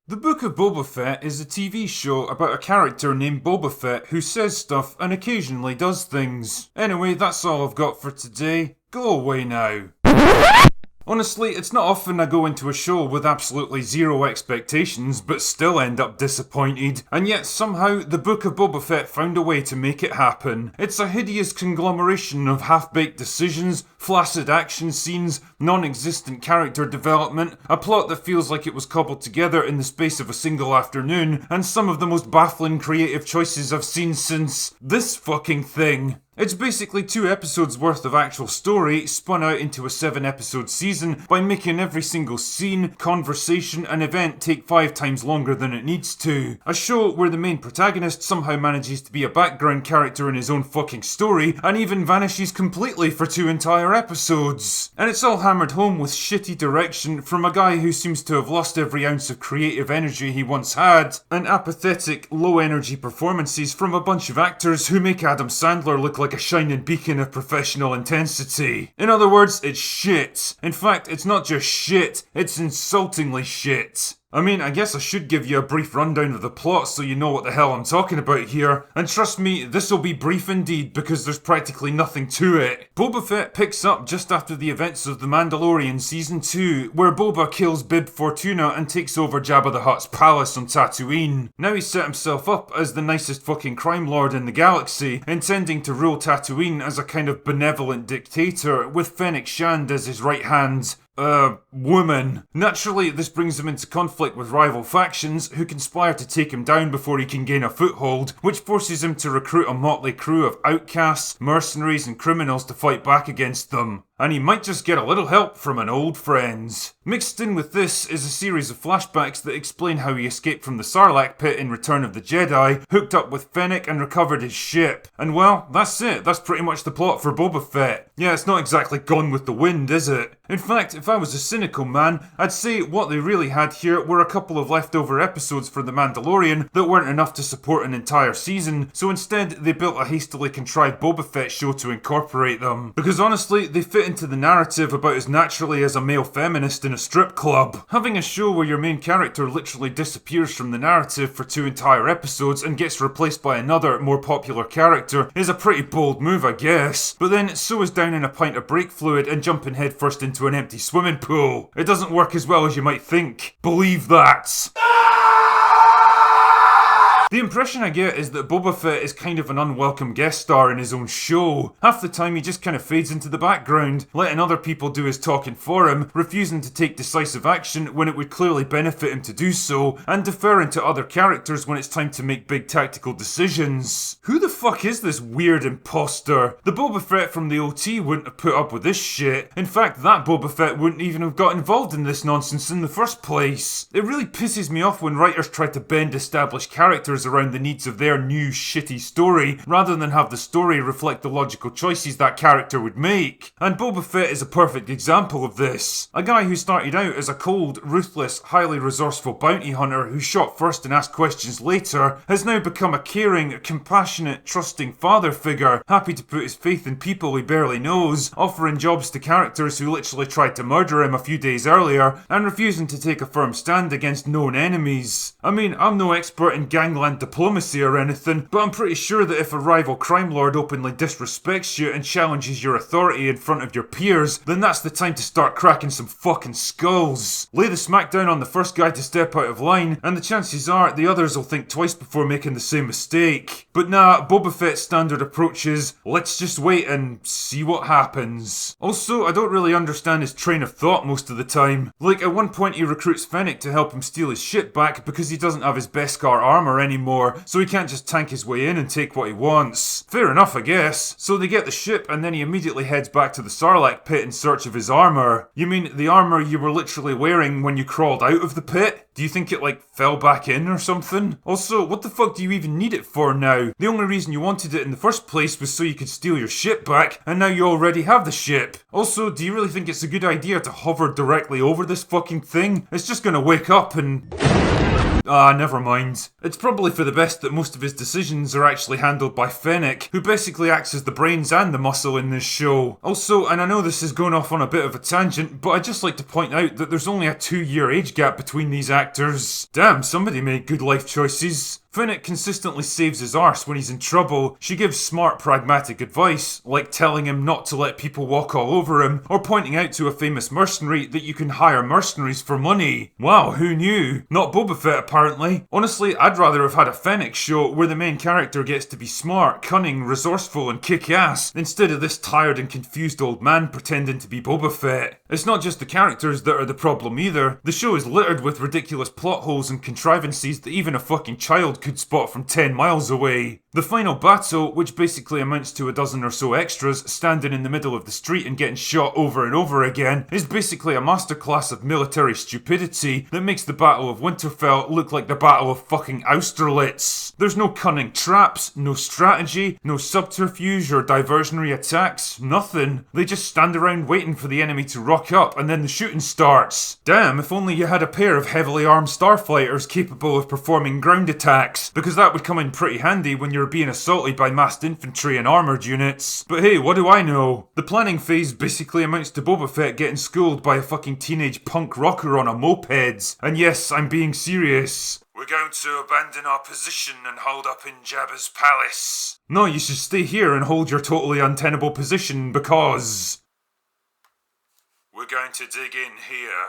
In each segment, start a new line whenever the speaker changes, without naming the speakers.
The Book of Boba Fett is a TV show about a character named Boba Fett who says stuff and occasionally does things. Anyway, that's all I've got for today. Go away now. Honestly, it's not often I go into a show with absolutely zero expectations but still end up disappointed, and yet somehow the Book of Boba Fett found a way to make it happen. It's a hideous conglomeration of half-baked decisions, flaccid action scenes, non-existent character development, a plot that feels like it was cobbled together in the space of a single afternoon, and some of the most baffling creative choices I've seen since this fucking thing. It's basically 2 episodes worth of actual story spun out into a 7-episode season by making every single scene, conversation and event take 5 times longer than it needs to. A show where the main protagonist somehow manages to be a background character in his own fucking story and even vanishes completely for 2 entire episodes. And it's all hammered home with shitty direction from a guy who seems to have lost every ounce of creative energy he once had, and apathetic, low energy performances from a bunch of actors who make Adam Sandler look like a shining beacon of professional intensity. In other words, it's shit. In fact, it's not just shit, it's insultingly shit. I mean, I guess I should give you a brief rundown of the plot so you know what the hell I'm talking about here. And trust me, this'll be brief indeed because there's practically nothing to it. Boba Fett picks up just after the events of The Mandalorian Season 2, where Boba kills Bib Fortuna and takes over Jabba the Hutt's palace on Tatooine. Now he's set himself up as the nicest fucking crime lord in the galaxy, intending to rule Tatooine as a kind of benevolent dictator, with Fennec Shand as his right hand woman. Naturally, this brings him into conflict with rival factions who conspire to take him down before he can gain a foothold, which forces him to recruit a motley crew of outcasts, mercenaries and criminals to fight back against them. And he might just get a little help from an old friend. Mixed in with this is a series of flashbacks that explain how he escaped from the Sarlacc pit in Return of the Jedi, hooked up with Fennec and recovered his ship. And well, that's it. That's pretty much the plot for Boba Fett. Yeah, it's not exactly Gone with the Wind, is it? In fact, if I was a cynical man, I'd say what they really had here were a couple of leftover episodes for The Mandalorian that weren't enough to support an entire season, so instead they built a hastily contrived Boba Fett show to incorporate them. Because honestly, they fit into the narrative about as naturally as a male feminist in a strip club. Having a show where your main character literally disappears from the narrative for 2 entire episodes and gets replaced by another, more popular character is a pretty bold move, I guess. But then so is downing a pint of brake fluid and jumping headfirst into an empty swimming pool. It doesn't work as well as you might think. Believe that. The impression I get is that Boba Fett is kind of an unwelcome guest star in his own show. Half the time he just kind of fades into the background, letting other people do his talking for him, refusing to take decisive action when it would clearly benefit him to do so, and deferring to other characters when it's time to make big tactical decisions. Who the fuck is this weird imposter? The Boba Fett from the OT wouldn't have put up with this shit. In fact, that Boba Fett wouldn't even have got involved in this nonsense in the first place. It really pisses me off when writers try to bend established characters around the needs of their new shitty story, rather than have the story reflect the logical choices that character would make. And Boba Fett is a perfect example of this. A guy who started out as a cold, ruthless, highly resourceful bounty hunter who shot first and asked questions later, has now become a caring, compassionate, trusting father figure, happy to put his faith in people he barely knows, offering jobs to characters who literally tried to murder him a few days earlier, and refusing to take a firm stand against known enemies. I mean, I'm no expert in gangland diplomacy or anything, but I'm pretty sure that if a rival crime lord openly disrespects you and challenges your authority in front of your peers, then that's the time to start cracking some fucking skulls. Lay the smackdown on the first guy to step out of line, and the chances are the others will think twice before making the same mistake. But nah, Boba Fett's standard approach is, let's just wait and see what happens. Also, I don't really understand his train of thought most of the time. Like, at one point he recruits Fennec to help him steal his ship back because he doesn't have his Beskar armor anymore, so he can't just tank his way in and take what he wants. Fair enough, I guess. So they get the ship and then he immediately heads back to the Sarlacc pit in search of his armor. You mean the armor you were literally wearing when you crawled out of the pit? Do you think it fell back in or something? Also, what the fuck do you even need it for now? The only reason you wanted it in the first place was so you could steal your ship back, and now you already have the ship. Also, do you really think it's a good idea to hover directly over this fucking thing? It's just gonna wake up and... Never mind. It's probably for the best that most of his decisions are actually handled by Fennec, who basically acts as the brains and the muscle in this show. Also, and I know this is going off on a bit of a tangent, but I'd just like to point out that there's only a 2-year age gap between these actors. Damn, somebody made good life choices. Fennec consistently saves his arse when he's in trouble. She gives smart, pragmatic advice, like telling him not to let people walk all over him, or pointing out to a famous mercenary that you can hire mercenaries for money. Wow, who knew? Not Boba Fett, apparently. Honestly, I'd rather have had a Fennec show where the main character gets to be smart, cunning, resourceful, and kick-ass, instead of this tired and confused old man pretending to be Boba Fett. It's not just the characters that are the problem either. The show is littered with ridiculous plot holes and contrivances that even a fucking child could spot from 10 miles away. The final battle, which basically amounts to a dozen or so extras standing in the middle of the street and getting shot over and over again, is basically a masterclass of military stupidity that makes the Battle of Winterfell look like the Battle of fucking Austerlitz. There's no cunning traps, no strategy, no subterfuge or diversionary attacks, nothing. They just stand around waiting for the enemy to rock up and then the shooting starts. Damn, if only you had a pair of heavily armed starfighters capable of performing ground attacks, because that would come in pretty handy when you're being assaulted by massed infantry and armoured units. But hey, what do I know? The planning phase basically amounts to Boba Fett getting schooled by a fucking teenage punk rocker on a moped. And yes, I'm being serious. We're going to abandon our position and hold up in Jabba's palace. No, you should stay here and hold your totally untenable position because... we're going to dig in here.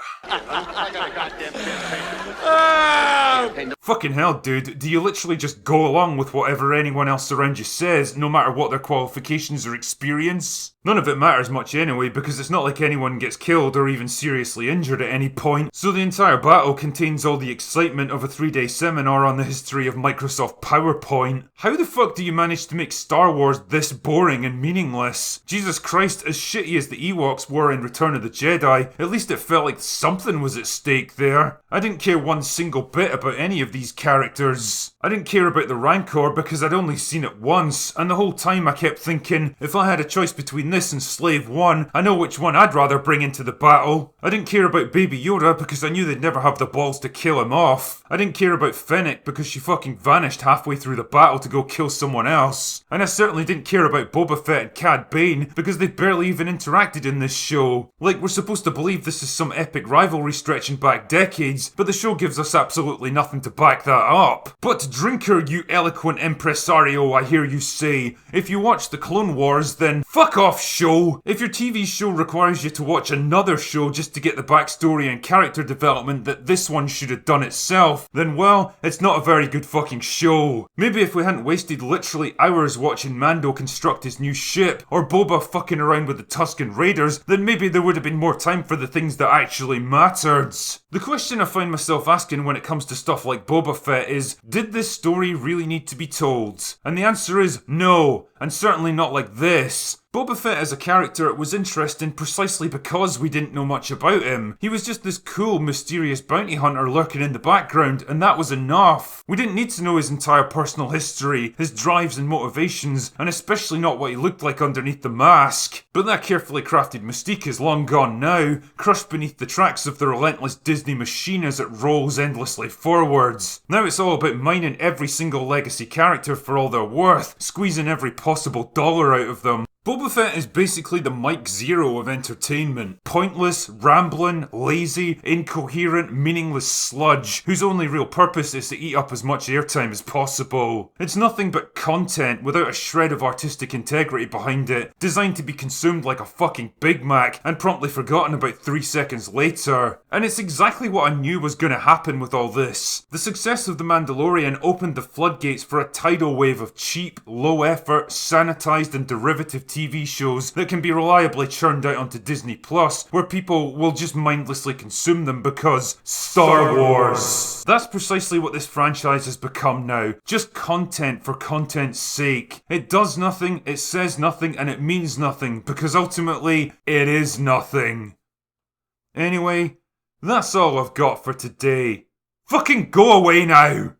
Fucking hell, dude. Do you literally just go along with whatever anyone else around you says, no matter what their qualifications or experience? None of it matters much anyway, because it's not like anyone gets killed or even seriously injured at any point, so the entire battle contains all the excitement of a 3-day seminar on the history of Microsoft PowerPoint. How the fuck do you manage to make Star Wars this boring and meaningless? Jesus Christ, as shitty as the Ewoks were in Return of the Jedi, at least it felt like something was at stake there. I didn't care one single bit about any of these characters. I didn't care about the Rancor because I'd only seen it once, and the whole time I kept thinking, if I had a choice between this and Slave 1, I know which one I'd rather bring into the battle. I didn't care about Baby Yoda because I knew they'd never have the balls to kill him off. I didn't care about Fennec because she fucking vanished halfway through the battle to go kill someone else. And I certainly didn't care about Boba Fett and Cad Bane because they barely even interacted in this show. Like, we're supposed to believe this is some epic rivalry stretching back decades, but the show gives us absolutely nothing to back that up. But Drinker, you eloquent impresario, I hear you say, if you watch the Clone Wars, then fuck off, show. If your TV show requires you to watch another show just to get the backstory and character development that this one should have done itself, then well, it's not a very good fucking show. Maybe if we hadn't wasted literally hours watching Mando construct his new ship, or Boba fucking around with the Tusken Raiders, then maybe there would have been more time for the things that actually mattered. The question I find myself asking when it comes to stuff like Boba Fett is, did this story really need to be told? And the answer is no, and certainly not like this. Boba Fett as a character was interesting precisely because we didn't know much about him. He was just this cool, mysterious bounty hunter lurking in the background, and that was enough. We didn't need to know his entire personal history, his drives and motivations, and especially not what he looked like underneath the mask. But that carefully crafted mystique is long gone now, crushed beneath the tracks of the relentless Disney machine as it rolls endlessly forwards. Now it's all about mining every single legacy character for all they're worth, squeezing every possible dollar out of them. Boba Fett is basically the Mike Zero of entertainment. Pointless, rambling, lazy, incoherent, meaningless sludge, whose only real purpose is to eat up as much airtime as possible. It's nothing but content without a shred of artistic integrity behind it, designed to be consumed like a fucking Big Mac and promptly forgotten about 3 seconds later. And it's exactly what I knew was going to happen with all this. The success of The Mandalorian opened the floodgates for a tidal wave of cheap, low-effort, sanitized and derivative TV shows that can be reliably churned out onto Disney Plus, where people will just mindlessly consume them because Star Wars. That's precisely what this franchise has become now. Just content for content's sake. It does nothing, it says nothing, and it means nothing, because ultimately, it is nothing. Anyway, that's all I've got for today. Fucking go away now!